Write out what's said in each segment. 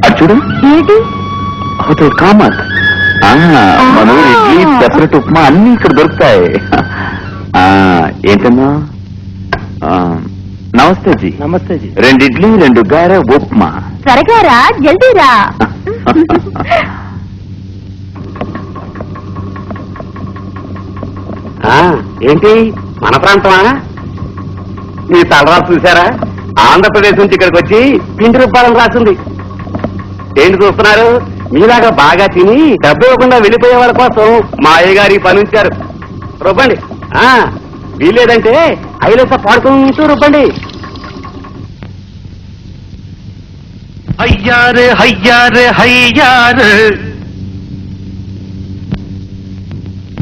అది చూడు. ఏంటి? హోటల్ కామత్. మన ఇడ్లీ సెపరేట్ ఉప్మా అన్ని ఇక్కడ దొరుకుతాయి. ఏంటన్నా? నమస్తే జీ. నమస్తే జీ. 2 ఇడ్లీ 2 గారె ఉప్మా. త్వరగా రా, జల్దీ రా. ఏంటి మన ప్రాంతమా? మీ తలరా చూసారా? ఆంధ్రప్రదేశ్ నుంచి ఇక్కడికి వచ్చి పిండి రూపాయలు రాసింది. ఏంటి చూస్తున్నారు? మీలాగా బాగా తిని డబ్బు ఇవ్వకుండా వెళ్ళిపోయే వాళ్ళ కోసం మా అయ్యగారి పని ఉంచారు. రుబ్బండి. వీలేదంటే ఐలేస పాడుకుంటూ రుబ్బండి. హయ్యారే హయ్యారే హయ్యారే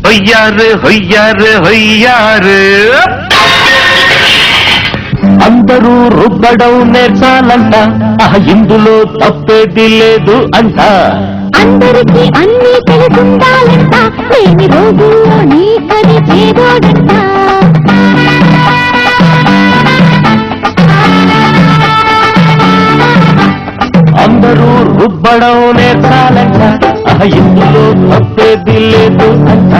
హయ్యారే హయ్యారే హయ్యారే. అందరూ రుబ్బడం నేర్చాలంట, ఇందులో తప్పేది లేదు అంట. అందరికీ అన్ని తెలుసుండాలంట, లేని రోజుల్లో నీ పని చేదోడంట. అందరూ రుబ్బడం నేర్చాలంట, ఇందులో తప్పేది లేదు అంట.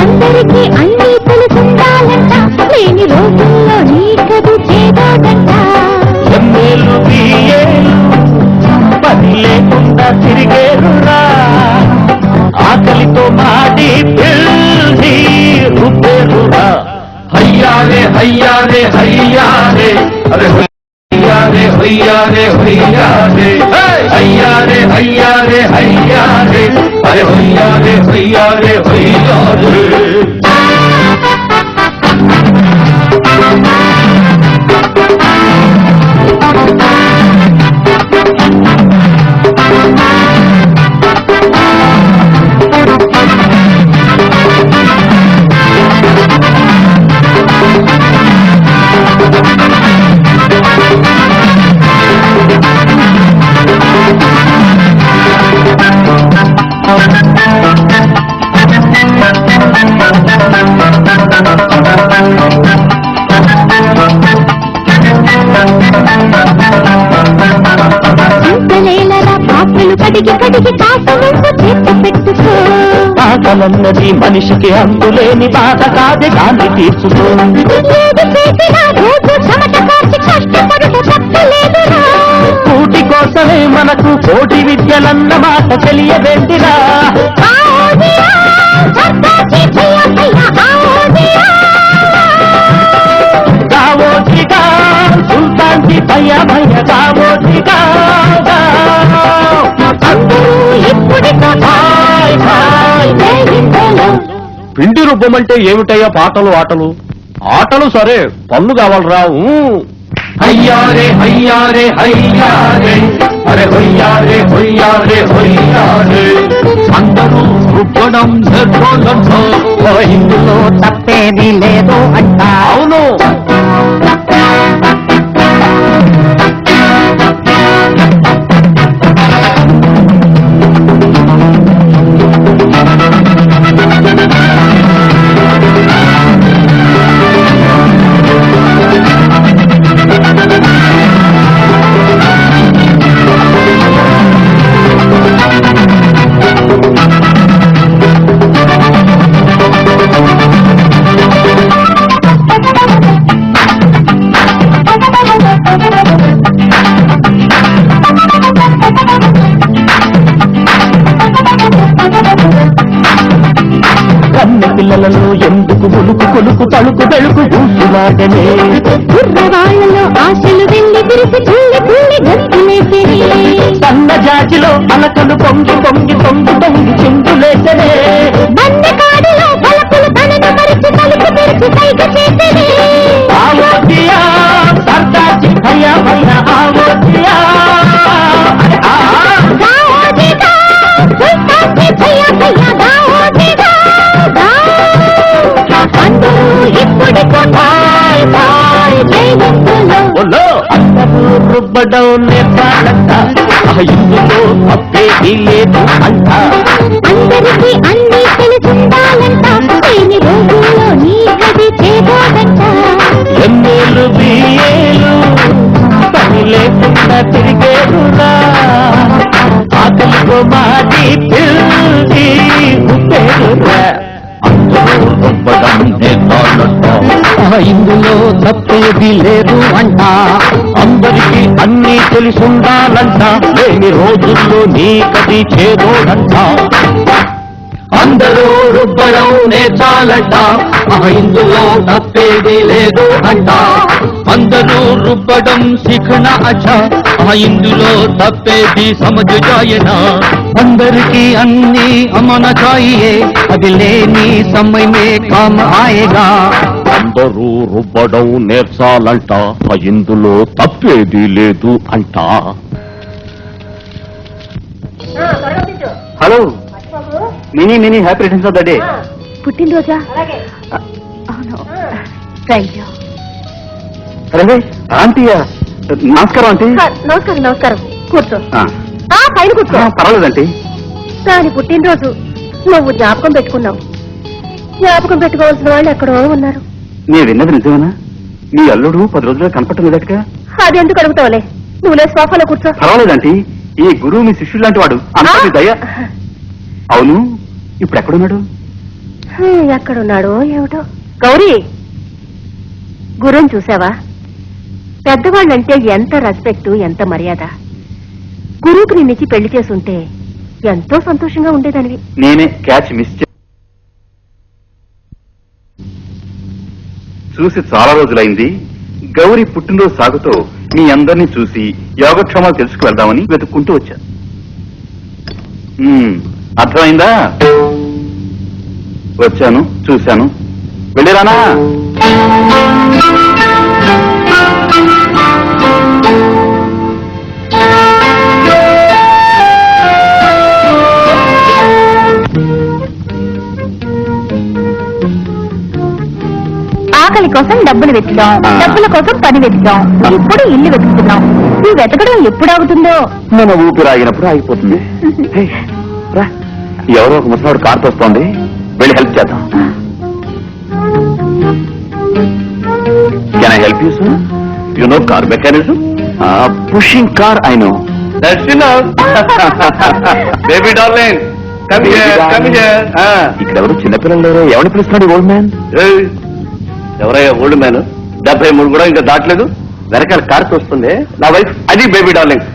అందరికీ అన్ని తెలుసుండాలంట, లేని రోజుల్లో నీ కది చేదోడంట. ఎమ్మేలు బియ్యేలు పని లేకుండా తిరిగేరురా, ఆకలితో మాడి పిల్లి రుబ్బేరురా. హయ్యారే హయ్యారే హయ్యారే అరే హయ్యారే హయ్యారే హయ్యారే హయ్యారే హయ్యారే హయ్యారే అరే హయ్యారే హయ్యారే హయ్యారే. ఆకలన్నది మనిషికి అందులేని బాధ కాదే, దాన్ని తీర్చుకో. కూటి కోసమే మనకు కోటి విద్యలన్న మాట తెలియబెట్టిరా. కావోజిగా సుల్తాన్కి భయ భయ కావోజిగా. పిండి రుబ్బమంటే ఏమిటయ్యా పాటలు ఆటలు? ఆటలు సరే, పళ్ళు కావాలరా. హయ్యారే హయ్యారే హయ్యారే అరే హయ్యారే హయ్యారే హయ్యారే. అందరూ రుబ్బడం నేర్చుకోదంటో, ఇందులో తప్పేది లేదు అంట. అవును. పిల్లలను ఎందుకు ఉలుకు కొలుకు తలుకు బెళుకు చూస్తున్నాడనే. కుర్రవాళ్లలో ఆశలు వెళ్ళి తిరిగి తుల్లి తుల్లి గంతులేసే. సన్న జాతిలో అలకలు పొంగి పొంగి పొంగి పొంగి చిందులేసనే. బండకాడిలో బలపులు తనను మరిచి తలుపు తెరిచి పైకి చేసే. ఆవోజియా సర్దార్జీ భయ భయ ఆవోజియా. గావోజిగా సుల్తాన్కి భయ భయ గావోజిగా. అందరూ ఇప్పుడికో బాయ్ బాయ్ జైవంతులు. అందరూ రుబ్బడం నేర్పాలంట, ఇందులో తప్పేది లేదు అంట. అందరికీ అన్ని తెలుసుండాలంట, లేని రోజుల్లో నీ గది చేదోడంట. ఎమ్మేలు బియ్యేలు పని లేకుండా తిరిగేరు. ఇందులో తప్పేది లేదు అంట అందరికీ అన్నీ తెలిసుండాలంట లేని రోజుల్లో నీకది చేదోడంట అందరూ రుబ్బడం నేర్చాలంట ఇందులో తప్పేది లేదు అంట అందరూ రుబ్బడం సిఖన అచ్చ ఇందులో తప్పేది సమझ జాయనా అందరికీ అన్నీ అమన చాయే అది లేని సమయమే కామ ఆయేగా అందరూ రుబ్బడం నేర్చాలంట ఇందులో తప్పేది లేదు అంట hello Mini happy returns of the day. పుట్టినరోజా అవును థ్యాంక్ యూ అరే ఆంటీయా, నమస్కారం ఆంటీ. నమస్కారం నమస్కారం కూర్చో ఆ, పైన కూర్చో పర్వాలేదంటీ. దాని పుట్టినరోజు నువ్వు జ్ఞాపకం పెట్టుకున్నావు జ్ఞాపకం పెట్టుకోవాల్సిన వాళ్ళు ఎక్కడో ఉన్నారు నేను విన్నది నిజమేనా? మీ అల్లుడు 10 రోజుల్లో కనపట్టలేదటగా? అది ఎందుకు అడుగుతావులే నువ్వులే సోఫాలో కూర్చో పర్వాలేదంటీ, ఈ గురువు మీ శిష్యుడు లాంటి వాడు. అంతటి దయ. అవును, ఇప్పుడు ఎక్కడున్నాడు? ఎక్కడున్నాడో ఏమిటో. గౌరీ, గురువుని చూసావా? పెద్దవాళ్ళంటే ఎంత రెస్పెక్ట్, ఎంత మర్యాద. గురువుకి నిన్నిచ్చి పెళ్లి చేసుంటే ఎంతో సంతోషంగా ఉండేదానివి. నేనే క్యాచ్ మిస్ చూసి చాలా రోజులైంది. గౌరీ పుట్టినరోజు సాగుతో మీ అందరినీ చూసి యోగక్షేమాలు తెలుసుకు వెళ్దామని వెతుక్కుంటూ వచ్చా. అర్థమైందా? వచ్చాను, చూశాను, వెళ్ళిరానా? ఆకలి కోసం డబ్బులు వెతికాం, డబ్బుల కోసం పని వెతికాం, ఇప్పుడు ఇల్లు వెతుకుతున్నాం. ఈ వెతకడం ఎప్పుడు ఆగుతుందో? మన ఊపిరి ఆగినప్పుడు ఆగిపోతుంది. హే, రా. ఎవరో ఒక ముసలాడు కార్ తోస్తోంది, వెళ్ళి హెల్ప్ చేద్దాం. Can I help you sir? You know car mechanism? Pushing car I know. Baby darling, ఇక్కడ ఎవరు చిన్నపిల్లలు లేరు, ఎవరిని పిలుస్తున్నాడు ఓల్డ్ మ్యాన్? ఎవరయ్యా ఓల్డ్ మ్యాన్? 73 కూడా ఇంకా దాటలేదు. వెనకాల కారు తోస్తుంది నా వైఫ్, అది బేబీ డార్లింగ్.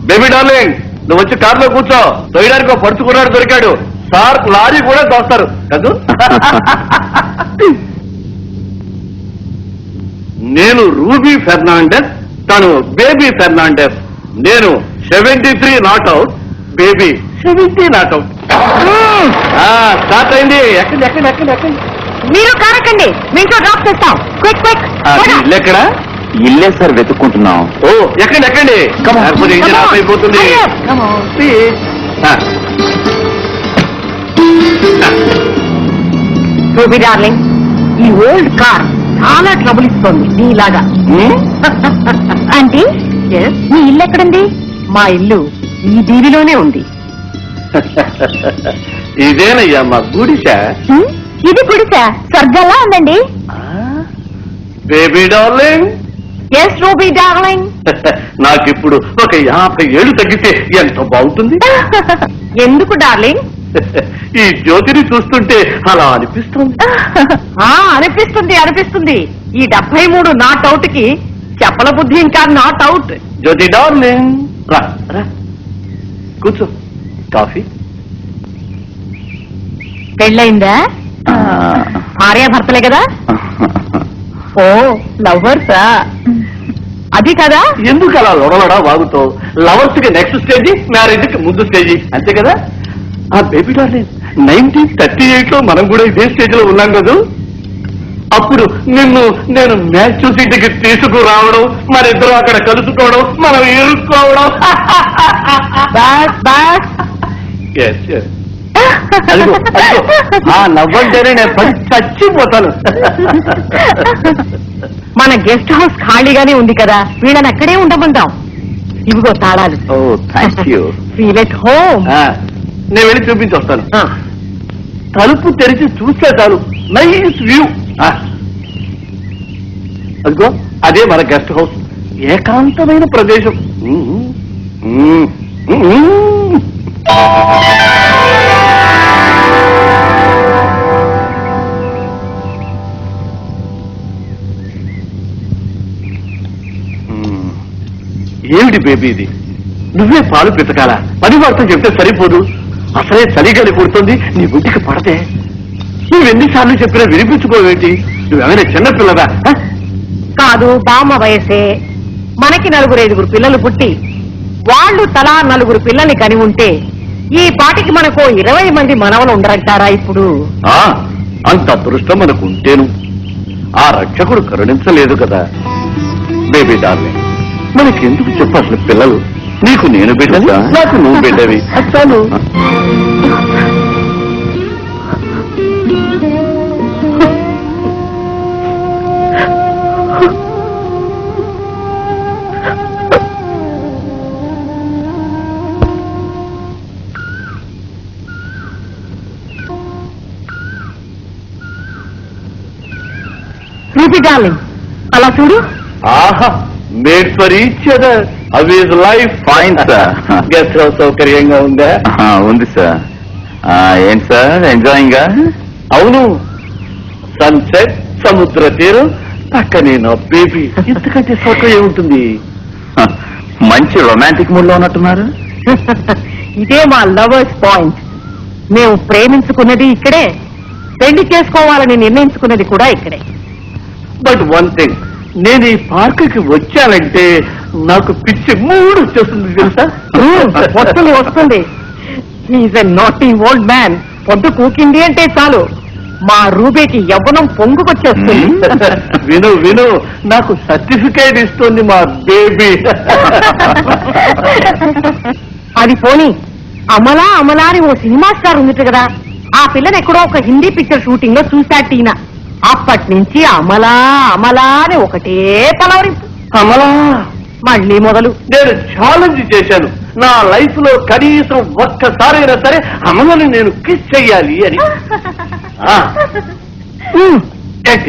బేబీ డార్లింగ్, నువ్వు వచ్చి కారులో కూర్చో. తోయడానికి ఒక పడుచుకున్నాడు దొరికాడు. సార్ లారీ కూడా తోస్తారు కదూ. నేను రూబీ ఫెర్నాండెస్, తను బేబీ ఫెర్నాండెస్. నేను 73 నాట్అవుట్, బేబీ 70 నాట్అవుట్. స్టార్ట్ అయింది. ఎక్కండి ఎక్కండి ఎక్కండి ఎక్కండి. మీరు కారకండి, మీకు డ్రాప్ చేస్తాం. Quick quick. ఇల్లు ఎక్కడ? ఇల్లే సార్ వెతుక్కుంటున్నాం. ఓ ఎక్కండి ఎక్కండి, లేకపోతే ఇంజిన్ ఆఫ్ అయిపోతుంది. రూబీ డార్లింగ్, ఈ ఓల్డ్ కార్ చాలా ట్రబుల్ ఇస్తోంది నీలాగా. ఆంటీ, మీ ఇల్లు ఎక్కడుంది? మా ఇల్లు ఈ దీవిలోనే ఉంది. ఇదేనయ్యా మా గుడిసా. ఇది గుడిసా? స్వర్గంలా ఉందండి. Baby darling. Yes Ruby darling. నాకిప్పుడు ఒక 50 ఏళ్ళు తగ్గితే ఎంత బాగుంటుంది. ఎందుకు డార్లింగ్? ఈ జ్యోతిని చూస్తుంటే అలా అనిపిస్తుంది. అనిపిస్తుంది అనిపిస్తుంది. ఈ 73 నాట్ అవుట్ కి చెప్పల బుద్ధి ఇంకా నాట్ అవుట్. జ్యోతి డార్లింగ్, రా రా కూర్చో. కాఫీ. పెళ్ళయిందా? భార్యాభర్తలే కదా? ఓ లవర్సా? అది కదా. ఎందుకు అలా లొడలొడా వాగుతావు? లవర్స్ కి నెక్స్ట్ స్టేజీ, మ్యారేజ్ కి ముందు స్టేజీ, అంతే కదా. ఆ బేబీ డార్లింగ్, 1938 లో మనం కూడా ఇదే స్టేజ్ లో ఉన్నాం కదా. అప్పుడు నేను మ్యాచ్ చూసి ఇంటికి తీసుకురావడం, మరిద్దరం అక్కడ కలుసుకోవడం, మనం ఇరుక్కోవడం. Yes, yes. అదిగో, అదిగో. ఆ నవ్వంటేనే నేను పడి చచ్చిపోతాను. మన గెస్ట్ హౌస్ ఖాళీగానే ఉంది కదా, వీళ్ళని అక్కడే ఉండమంటాం. ఇవిగో తాళాలు. Oh thank you. Feel at home. నేను వెళ్ళి చూపించి వస్తాను. తలుపు తెరిచి చూస్తే చాలు, నైస్ వ్యూ. అదిగో అదే మన గెస్ట్ హౌస్. ఏకాంతమైన ప్రదేశం. ఏమిటి బేబీ ఇది? నువ్వే పాలు పితకాలా? పని వార్త చెప్తే సరిపోదు. అసలే చలిగాలి పుడుతుంది, నీ గుడ్డికి పడతే. నువ్వెన్నిసార్లు చెప్పినా వినిపించుకోవేంటి? నువ్వేమైనా చిన్నపిల్లవా? కాదు, బామ్మ వయసే. మనకి 4-5 పిల్లలు పుట్టి వాళ్ళు తలా 4 పిల్లల్ని కని ఉంటే ఈ పాటికి మనకు 20 మంది మనవలు ఉండరంటారా ఇప్పుడు? అంత అదృష్టం మనకు ఉంటేను ఆ రక్షకుడు కరుణించలేదు కదా. బేబీ డార్లింగ్, మనకెందుకు చెప్పు అసలు పిల్లలు? నీకు నేను బిడ్డవి, నాకు నువ్వు బిడ్డవి. చాలు. రూపీ డార్లింగ్, అలా చూడు. ఆహా, మేడ్ ఫర్ ఈచ్ అదర్. అవి life fine sir. Guest house సౌకర్యంగా ఉందా? ఉంది సార్. ఏంటి సార్, ఎంజాయింగ్? అవును, సన్సెట్, సముద్ర తీరం, పక్కనే నా బేబీ. ఇంతకంటే సౌకర్యం ఏముంటుంది? మంచి రొమాంటిక్ మూడ్ లో ఉన్నట్టున్నారు. ఇదే మా లవర్స్ పాయింట్. మేము ప్రేమించుకున్నది ఇక్కడే, పెళ్లి చేసుకోవాలని నిర్ణయించుకున్నది కూడా ఇక్కడే. బట్ వన్ థింగ్, నేను ఈ పార్కుకి వచ్చానంటే నాకు పిచ్చి మూడు వచ్చేస్తుంది తెలుసా? వస్తుంది వస్తుంది. Is a naughty old man. పొద్దు కూకింది అంటే చాలు మా రూబీకి యవ్వనం పొంగుకొచ్చేస్తుంది. విను విను, నాకు సర్టిఫికేట్ ఇస్తుంది మా బేబీ. అది పోని, అమలా అమలా అని ఓ సినిమా స్టార్ ఉంది కదా, ఆ పిల్లని ఎక్కడో ఒక హిందీ పిక్చర్ షూటింగ్ లో చూశాట ఈయన. అప్పటి నుంచి అమలా అమలా అని ఒకటే పలవరింపు. అమలా, మళ్ళీ మొదలు. నేను ఛాలెంజ్ చేశాను, నా లైఫ్ లో కనీసం ఒక్కసారైనా సరే అమలని నేను కిస్ చెయ్యాలి అని.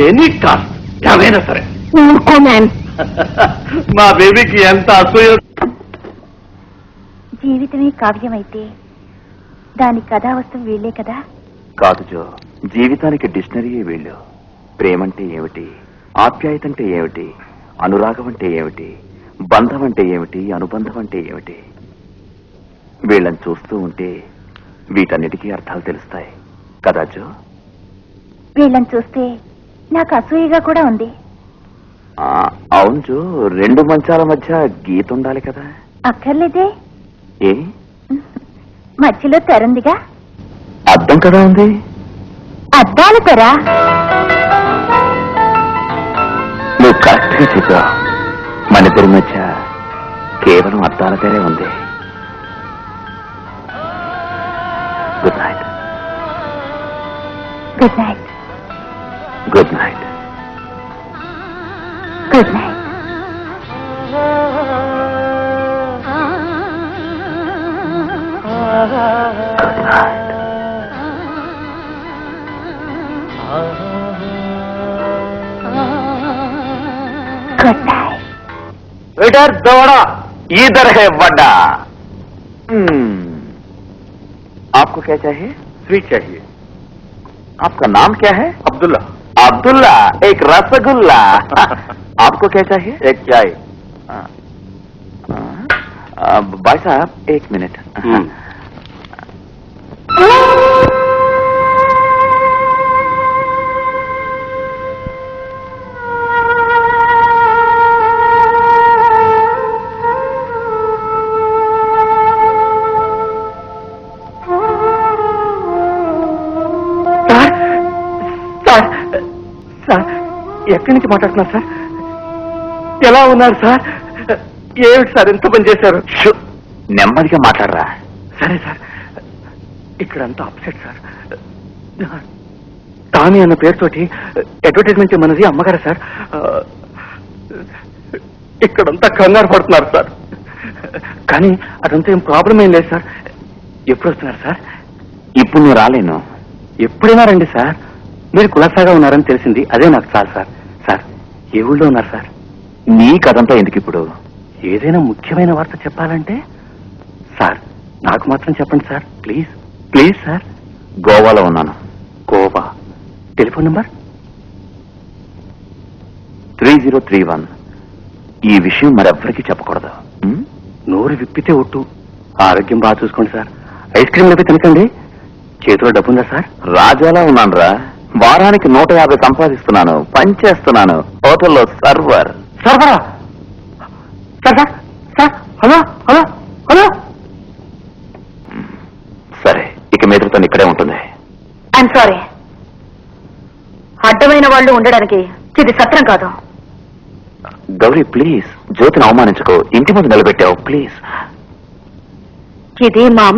ఎనీ కాస్ట్, ఏమైనా సరే. ఊరుకో మ్యాన్. మా బేబీకి ఎంత అసూయ. జీవితమే కావ్యమైతే దాని కథావస్తువు వీళ్లే కదా. కాదు జో, జీవితానికి డిక్షనరీయే వీళ్ళు. ప్రేమంటే ఏమిటి, ఆప్యాయత అంటే ఏమిటి, అనురాగం అంటే ఏమిటి, బంధం అంటే ఏమిటి, అనుబంధం అంటే ఏమిటి. వీళ్ళని చూస్తూ ఉంటే వీటన్నిటికీ అర్థాలు తెలుస్తాయి కదా జో? వీళ్ళని చూస్తే నాకు అసూయగా కూడా ఉంది. అవును జో, 2 మంచాల మధ్య గీత ఉండాలి కదా. అక్కర్లేదే, ఏ మధ్యలో తెరందిగా. అర్థం కదా ఉంది. అద్దాల తెర. నువ్వు కరెక్ట్ గా చెప్పావు. మన ఇద్దరి మధ్య కేవలం అద్దాల తెరే ఉంది. Good night. Good night. Good night. Good night. Good night. Good night. Waiter दौड़ा, इधर है वड्डा. आपको क्या चाहिए? స్వీట్ चाहिए. आपका नाम क्या है? अब्दुल्ला. अब्दुल्ला, एक रसगुल्ला. आपको क्या चाहिए? एक चाय. भाई साहब, 1 मिनट. సార్, ఎక్కడి నుంచి మాట్లాడుతున్నారు సార్? ఎలా ఉన్నారు సార్? ఏమిటి సార్ ఎంత పని చేశారు? నెమ్మదిగా మాట్లాడరా. సరే సార్, ఇక్కడంతా అప్సెట్ సార్. టామీ అన్న పేరుతోటి అడ్వర్టైజ్మెంట్ మనది అమ్మగారు సార్. ఇక్కడంతా కంగారు పడుతున్నారు సార్. కానీ అదంతా ఏం ప్రాబ్లం ఏం లేదు సార్. ఎప్పుడు వస్తున్నారు సార్? ఇప్పుడు నువ్వు రాలేను. ఎప్పుడైనా రండి సార్. మీరు కులాసాగా ఉన్నారని తెలిసింది, అదే నాకు చాలు సార్. సార్, ఏ ఊళ్ళో ఉన్నారు సార్? నీ కథంతా ఎందుకు ఇప్పుడు? ఏదైనా ముఖ్యమైన వార్త చెప్పాలంటే సార్ నాకు మాత్రం చెప్పండి సార్, ప్లీజ్ ప్లీజ్ సార్. గోవాలో ఉన్నాను. గోవా. Telephone number? 3031 ఈ విషయం మరెవ్వరికీ చెప్పకూడదు. ఉం? నోరు విప్పితే ఒట్టు. ఆరోగ్యం బాగా చూసుకోండి సార్. ఐస్ క్రీమ్ లేపి తినకండి. చేతిలో డబ్బుందా సార్? రాజాలా ఉన్నానురా. వారానికి 150 సంపాదిస్తున్నాను, పనిచేస్తున్నాను హోటల్లో సర్వర్. సర్వరా? Sir sir sir hello hello hello. సరే, ఇక మీదతో ఇక్కడే ఉంటుంది. ఐఎమ్ సారీ, అడ్డమైన వాళ్ళు ఉండడానికి ఇది సత్రం కాదు. గౌరీ ప్లీజ్, జ్యోతిని అవమానించుకో. ఇంటి ముందు నిలబెట్టావు ప్లీజ్. ఇది మా అమ్మ